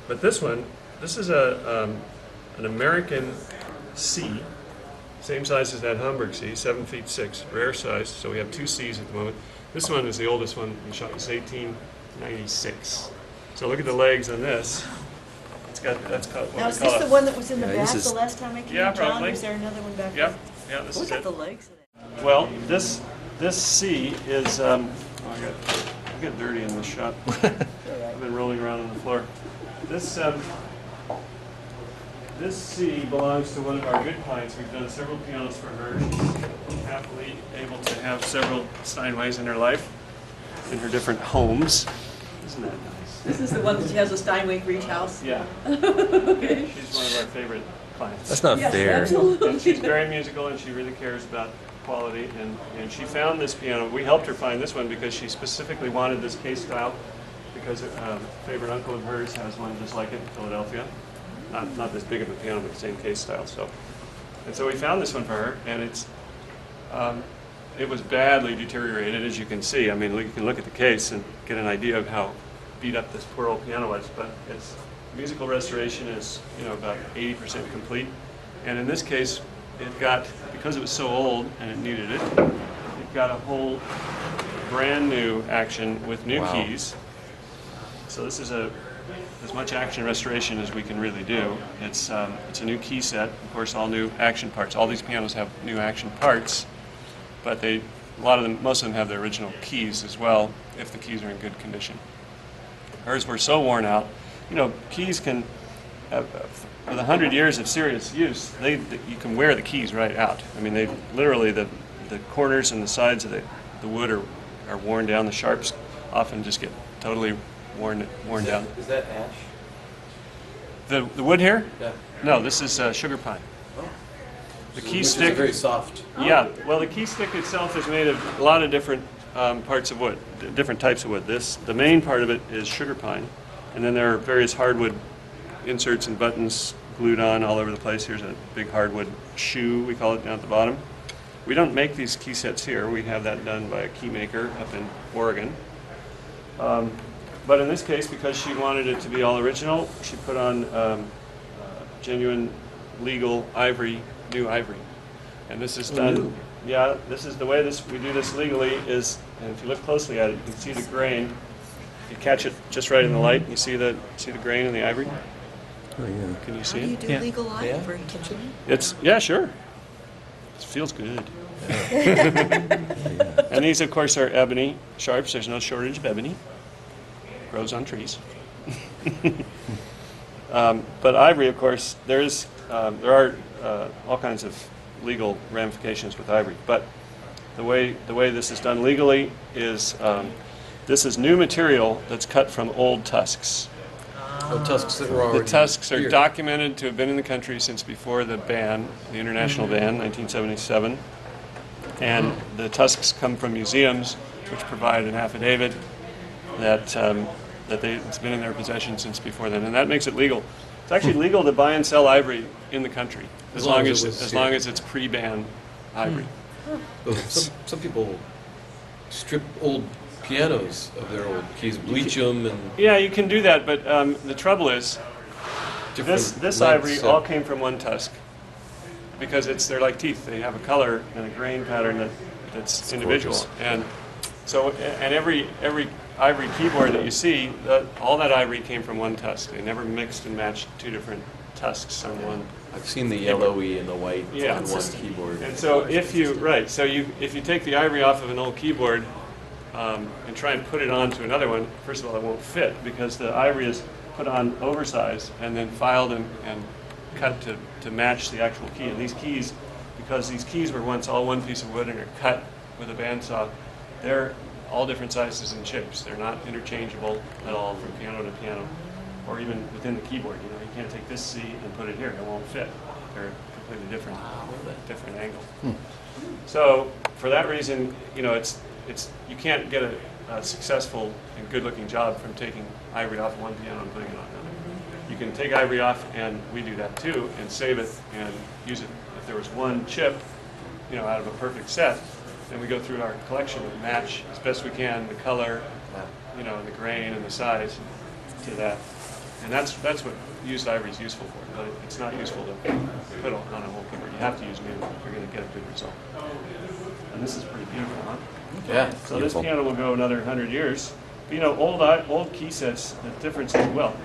But this is an American C, same size as that Hamburg C, 7 feet 6, rare size. So we have two Cs at the moment. This one is the oldest one we shot. It's 1896. So look at the legs on this. That's called what Now, we is call this the one that was in the back this is- the last time I came? Yeah, John, probably. or is there another one back Yep. there? Yeah, this Look is at it. the legs of that. Well, this C is. I got dirty in this shot. I've been rolling around on the floor. This C belongs to one of our good clients. We've done several pianos for her. She's happily able to have several Steinways in her life, in her different homes. Isn't that nice? This is the one that she has a Steinway for each house? Yeah. Okay. She's one of our favorite clients. That's not Yes, fair. absolutely. And she's very musical, and she really cares about quality. And she found this piano. We helped her find this one because she specifically wanted this case style, because a favorite uncle of hers has one just like it in Philadelphia. Not this big of a piano, but the same case style. So we found this one for her, and it was badly deteriorated, as you can see. I mean, you can look at the case and get an idea of how beat up this poor old piano was. But its musical restoration is, about 80% complete. And in this case, it got, because it was so old and it needed it, it got a whole brand new action with new keys. So this is as much action restoration as we can really do. It's a new key set, of course, all new action parts. All these pianos have new action parts, but most of them have their original keys as well, if the keys are in good condition. Hers were so worn out. Keys can, with 100 years of serious use, you can wear the keys right out. I mean, they literally, the corners and the sides of the wood are worn down. The sharps often just get totally worn down. Is that ash? The wood here? Yeah. No, this is sugar pine. Oh. The So key which stick. is very soft. Yeah. Well, the key stick itself is made of a lot of different parts of wood, different types of wood. The main part of it is sugar pine, and then there are various hardwood inserts and buttons glued on all over the place. Here's a big hardwood shoe, we call it, down at the bottom. We don't make these key sets here. We have that done by a key maker up in Oregon. But in this case, because she wanted it to be all original, she put on genuine, legal ivory, new ivory. And this is done, yeah, this is the way we do this legally is, and if you look closely at it, you can see the grain. You catch it just right in the light, you see the grain in the ivory? Oh, yeah. Can you see How do you it? do legal ivory? Yeah, sure. It feels good. And these, of course, are ebony sharps. There's no shortage of ebony. Grows on trees. But ivory, of course, there are all kinds of legal ramifications with ivory. But the way this is done legally is this is new material that's cut from old tusks. Oh, tusks that were already The tusks are here. documented to have been in the country since before the ban, the international ban, 1977. And the tusks come from museums, which provide an affidavit that it's been in their possession since before then, and that makes it legal. It's actually legal to buy and sell ivory in the country as long as it's pre-ban ivory. But some people strip old pianos of their old keys, bleach them, and Yeah, you can do that, but the trouble is this lengths, ivory so- all came from one tusk because they're like teeth. They have a color and a grain pattern that's individual, gorgeous. and so every ivory keyboard that you see, all that ivory came from one tusk. They never mixed and matched two different tusks on one. I've seen the yellowy and the white Yeah. on one keyboard. And so if you take the ivory off of an old keyboard and try and put it onto another one, first of all, it won't fit because the ivory is put on oversized and then filed and cut to match the actual key. And these keys, because these keys were once all one piece of wood and are cut with a bandsaw, they're all different sizes and shapes. They're not interchangeable at all from piano to piano, or even within the keyboard. You can't take this C and put it here; it won't fit. They're completely different angle. So for that reason, it's you can't get a successful and good-looking job from taking ivory off one piano and putting it on another. You can take ivory off, and we do that too, and save it and use it. If there was one chip, out of a perfect set, then we go through our collection and match as best we can the color, and the grain and the size to that. And that's what used ivory is useful for, but it's not useful to put on a whole keyboard. You have to use new if you're going to get a good result. And this is pretty beautiful, huh? Yeah. So this piano will go another 100 years. But, you know, old key sets, the difference is, well,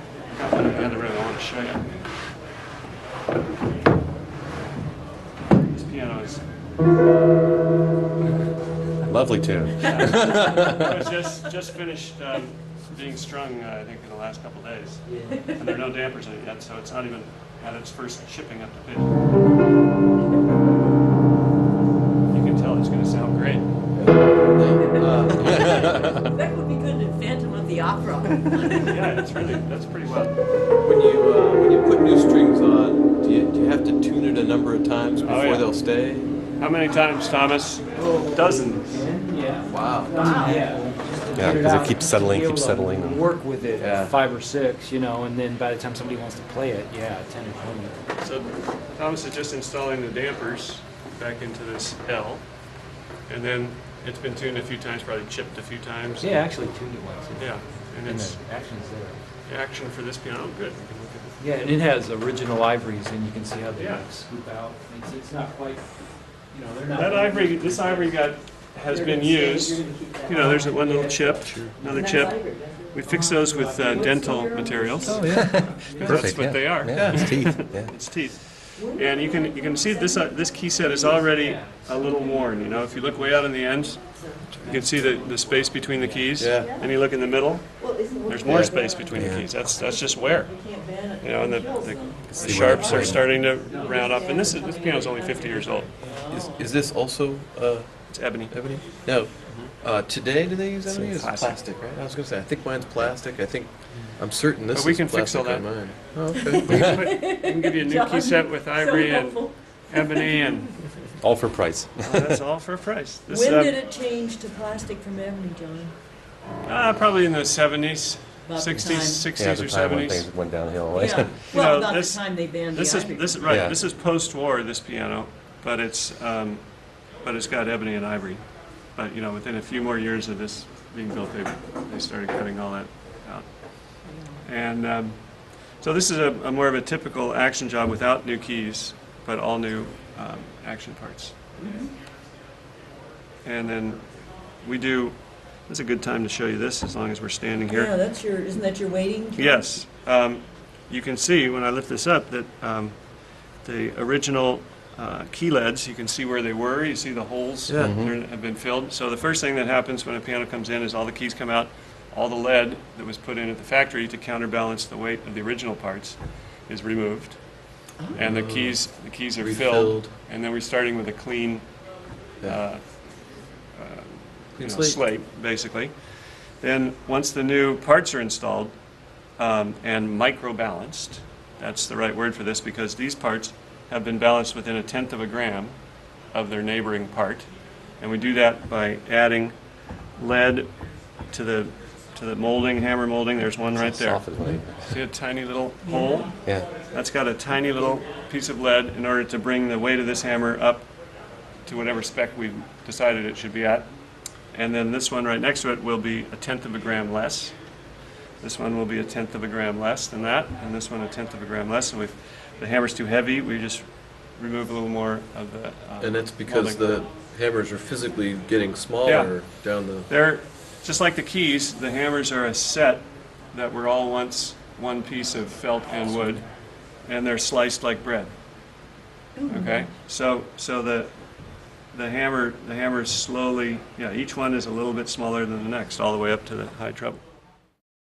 in the other room, I want to show you. This piano is Lovely tune. it was just finished being strung, I think, in the last couple of days. And there are no dampers in it yet, so it's not even had its first shipping up to bid. You can tell it's going to sound great. That would be good in Phantom of the Opera. Yeah, that's pretty well. When you put new strings on, do you have to tune it a number of times before yeah. they'll stay? How many times, Thomas? Dozens. Wow. Yeah, because it keeps settling, keeps settling. Work with it, Yeah. 5 or 6, you know, and then by the time somebody wants to play it, 10 or 20. So Thomas is just installing the dampers back into this L, and then it's been tuned a few times, probably chipped a few times. Yeah, actually tuned it once. Yeah, and And it's the action's there. the action for this piano. Oh, good. We can look at it. Yeah, and it has original ivories, and you can see how they Yeah. swoop out. It's not quite, you know, they're not. This ivory has been used. You know, there's one little chip, another chip. We fix those with dental materials. Oh, yeah. That's Perfect, what yeah. they are. Yeah, it's teeth. Yeah. It's teeth. And you can see this key set is already a little worn. You know, if you look way out in the end, you can see the space between the keys. Yeah. And you look in the middle, there's more space between the keys. That's just wear. You know, and the sharps are starting to round up. And this piano's only 50 years old. Is this also It's ebony. ebony? No. Today, do they use ebony? It's Plastic. plastic, right? I was going to say, I think mine's plastic. I'm certain this But we is can fix plastic all on that. mine. Oh, okay. We can give you a new key set with ivory and ebony, and All for price. that's all for a price. This, When did it change to plastic from ebony, John? probably in the 70s, About the 60s, time. 60s Yeah, or the time when 70s. things went downhill. Yeah. You Well, know, about this- the time they banned the This is ivory. right. Yeah. This is post-war. This piano, but it's got ebony and ivory. But you know, within a few more years of this being built, they started cutting all that out. And so this is a more of a typical action job without new keys, but all new action parts. And then we do. This is a good time to show you this, as long as we're standing here. Yeah, isn't that your waiting? John? Yes. You can see when I lift this up that the original key leads, you can see where they were. You see the holes Yeah. that have been filled. So the first thing that happens when a piano comes in is all the keys come out. All the lead that was put in at the factory to counterbalance the weight of the original parts is removed. And the keys are Refilled. filled. And then we're starting with a clean Clean slate, basically. Then once the new parts are installed and micro-balanced, that's the right word for this, because these parts have been balanced within 1/10 of a gram of their neighboring part. And we do that by adding lead to the molding, hammer molding. There's one right there. Soft as well. See a tiny little hole? Yeah. That's got a tiny little piece of lead in order to bring the weight of this hammer up to whatever spec we've decided it should be at. And then this one right next to it will be 1/10 of a gram less. This one will be 1/10 of a gram less than that, and this one 1/10 of a gram less. And if the hammer's too heavy, we just remove a little more of the And that's because molding. the hammers are physically getting smaller down the... They're just like the keys. The hammers are a set that were all once one piece of felt and wood, and they're sliced like bread. Okay, so the hammer slowly, each one is a little bit smaller than the next, all the way up to the high treble.